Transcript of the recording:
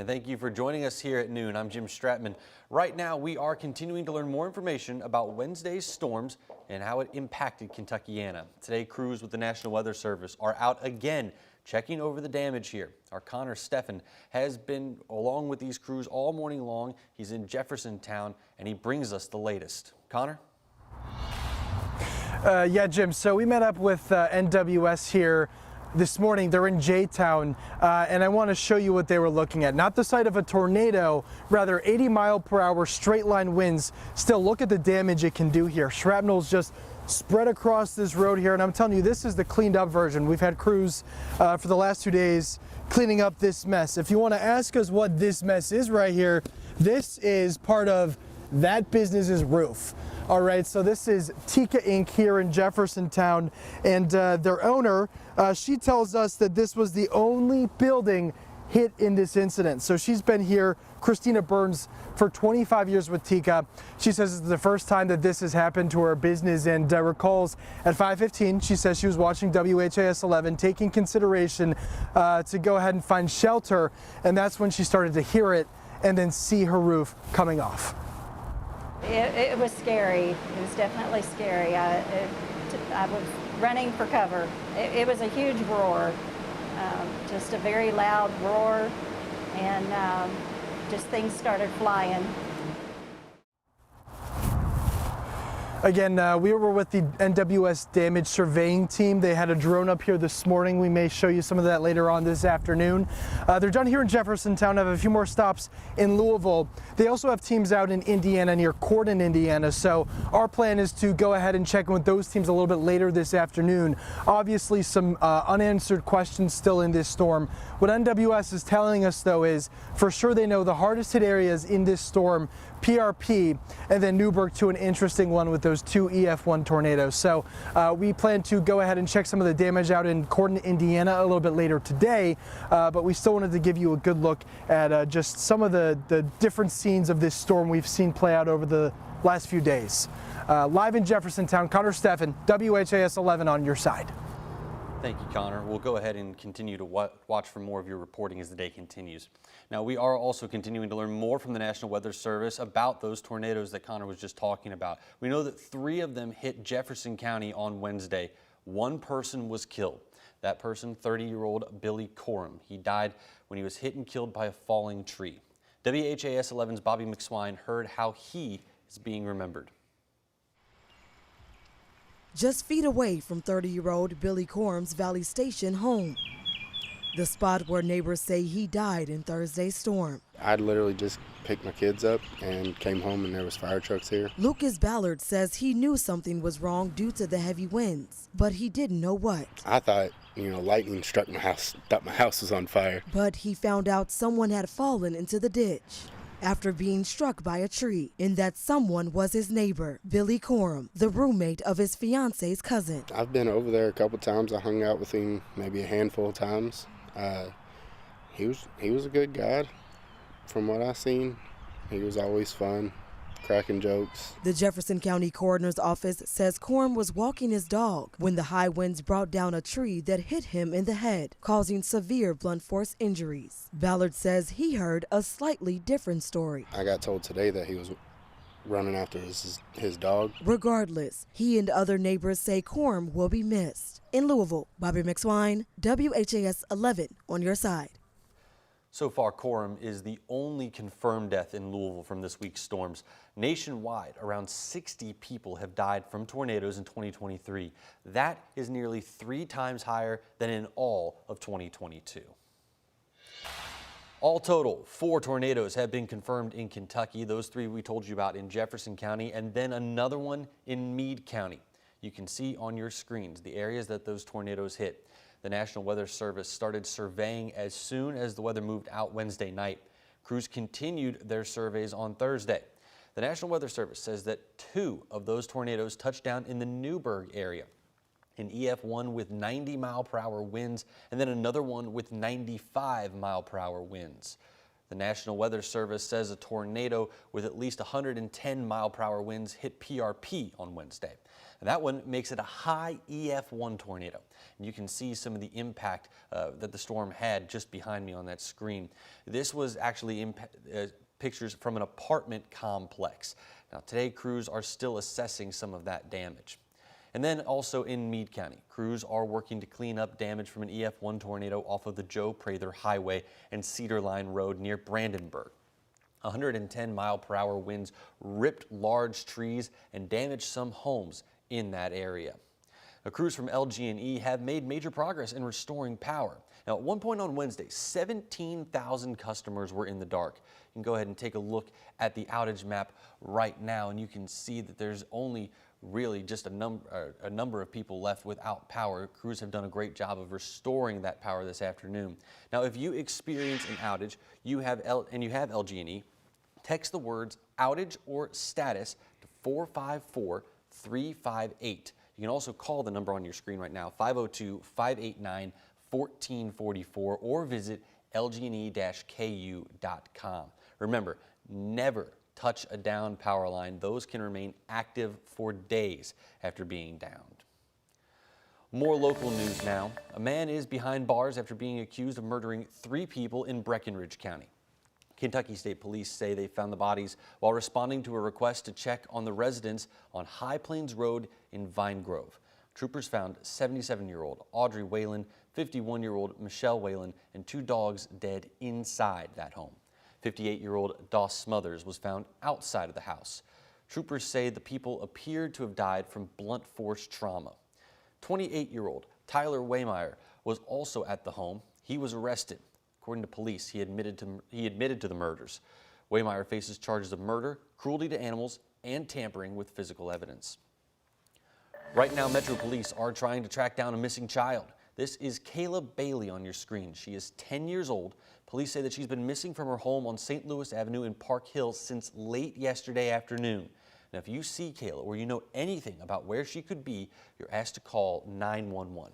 and thank you for joining us here at noon. I'm Jim Stratman. Right now, we are continuing to learn more information about Wednesday's storms and how it impacted Kentuckiana. Today, crews with the National Weather Service are out again checking over the damage here. Our Connor Steffen has been along with these crews all morning long. He's in Jeffersontown, and he brings us the latest. Connor? Yeah, Jim, so we met up with NWS here this morning. They're in J-Town, and I want to show you what they were looking at. Not the site of a tornado, rather 80-mile-per-hour straight-line winds. Still, look at the damage it can do here. Shrapnel's just spread across this road here, and I'm telling you, this is the cleaned-up version. We've had crews for the last 2 days cleaning up this mess. If you want to ask us what this mess is right here, this is part of that business's roof. All right, so this is Tika Inc. here in Jeffersontown, and their owner, she tells us that this was the only building hit in this incident. So she's been here, Christina Burns, for 25 years with Tika. She says it's the first time that this has happened to her business, and recalls at 5:15, she says she was watching WHAS11, taking consideration to go ahead and find shelter, and that's when she started to hear it and then see her roof coming off. It was scary. It was definitely scary. I was running for cover. It was a huge roar, just a very loud roar, and just things started flying. Again, we were with the NWS damage surveying team. They had a drone up here this morning. We may show you some of that later on this afternoon. They're done here in Jeffersontown, have a few more stops in Louisville. They also have teams out in Indiana, near Corden, Indiana. So our plan is to go ahead and check in with those teams a little bit later this afternoon. Obviously, some unanswered questions still in this storm. What NWS is telling us, though, is for sure they know the hardest hit areas in this storm, PRP, and then Newburgh, to an interesting one with those 2 EF1 tornadoes. So we plan to go ahead and check some of the damage out in Corden, Indiana a little bit later today, but we still wanted to give you a good look at just some of the different scenes of this storm we've seen play out over the last few days. Live in Jeffersontown, Connor Steffen, WHAS 11 on your side. Thank you, Connor. We'll go ahead and continue to watch for more of your reporting as the day continues. Now, we are also continuing to learn more from the National Weather Service about those tornadoes that Connor was just talking about. We know that 3 of them hit Jefferson County on Wednesday. 1 person was killed. That person, 30-year-old Billy Corum. He died when he was hit and killed by a falling tree. WHAS 11's Bobby McSwine heard how he is being remembered. Just feet away from 30-year-old Billy Corum's Valley Station home, the spot where neighbors say he died in Thursday's storm. I literally just picked my kids up and came home, and there was fire trucks here. Lucas Ballard says he knew something was wrong due to the heavy winds, but he didn't know what. I thought, lightning struck my house, thought my house was on fire. But he found out someone had fallen into the ditch after being struck by a tree, and that someone was his neighbor, Billy Corum, the roommate of his fiance's cousin. I've been over there a couple times. I hung out with him maybe a handful of times. He was a good guy. From what I've seen, he was always fun, cracking jokes. The Jefferson County Coroner's Office says Corum was walking his dog when the high winds brought down a tree that hit him in the head, causing severe blunt force injuries. Ballard says he heard a slightly different story. I got told today that he was running after his dog. Regardless, he and other neighbors say Corum will be missed. In Louisville, Bobby McSwine, WHAS 11 on your side. So far, Corum is the only confirmed death in Louisville from this week's storms. Nationwide, around 60 people have died from tornadoes in 2023. That is nearly 3 times higher than in all of 2022. All total, 4 tornadoes have been confirmed in Kentucky. Those 3 we told you about in Jefferson County, and then another one in Meade County. You can see on your screens the areas that those tornadoes hit. The National Weather Service started surveying as soon as the weather moved out Wednesday night. Crews continued their surveys on Thursday. The National Weather Service says that 2 of those tornadoes touched down in the Newburgh area. An EF1 with 90-mile-per-hour winds, and then another one with 95-mile-per-hour winds. The National Weather Service says a tornado with at least 110 mile-per-hour winds hit PRP on Wednesday. And that one makes it a high EF1 tornado. And you can see some of the impact that the storm had just behind me on that screen. This was actually pictures from an apartment complex. Now today, crews are still assessing some of that damage. And then also in Meade County, crews are working to clean up damage from an EF1 tornado off of the Joe Prather Highway and Cedar Line Road near Brandenburg. 110-mile-per-hour winds ripped large trees and damaged some homes in that area. Now, crews from LG&E have made major progress in restoring power. Now, at one point on Wednesday, 17,000 customers were in the dark. You can go ahead and take a look at the outage map right now, and you can see that there's only really just a number of people left without power. Crews have done a great job of restoring that power this afternoon. Now, if you experience an outage, you have LG&E, text the words outage or status to 454-358. You can also call the number on your screen right now, 502-589-1444, or visit lgne-ku.com. Remember, never touch a downed power line. Those can remain active for days after being downed. More local news now. A man is behind bars after being accused of murdering 3 people in Breckinridge County. Kentucky State Police say they found the bodies while responding to a request to check on the residence on High Plains Road in Vine Grove. Troopers found 77-year-old Audrey Whalen, 51-year-old Michelle Whalen, and 2 dogs dead inside that home. 58-year-old Doss Smothers was found outside of the house. Troopers say the people appeared to have died from blunt force trauma. 28-year-old Tyler Waymeyer was also at the home. He was arrested. According to police, he admitted to the murders. Waymeyer faces charges of murder, cruelty to animals, and tampering with physical evidence. Right now, Metro Police are trying to track down a missing child. This is Kayla Bailey on your screen. She is 10 years old. Police say that she's been missing from her home on St. Louis Avenue in Park Hill since late yesterday afternoon. Now, if you see Kayla or you know anything about where she could be, you're asked to call 911.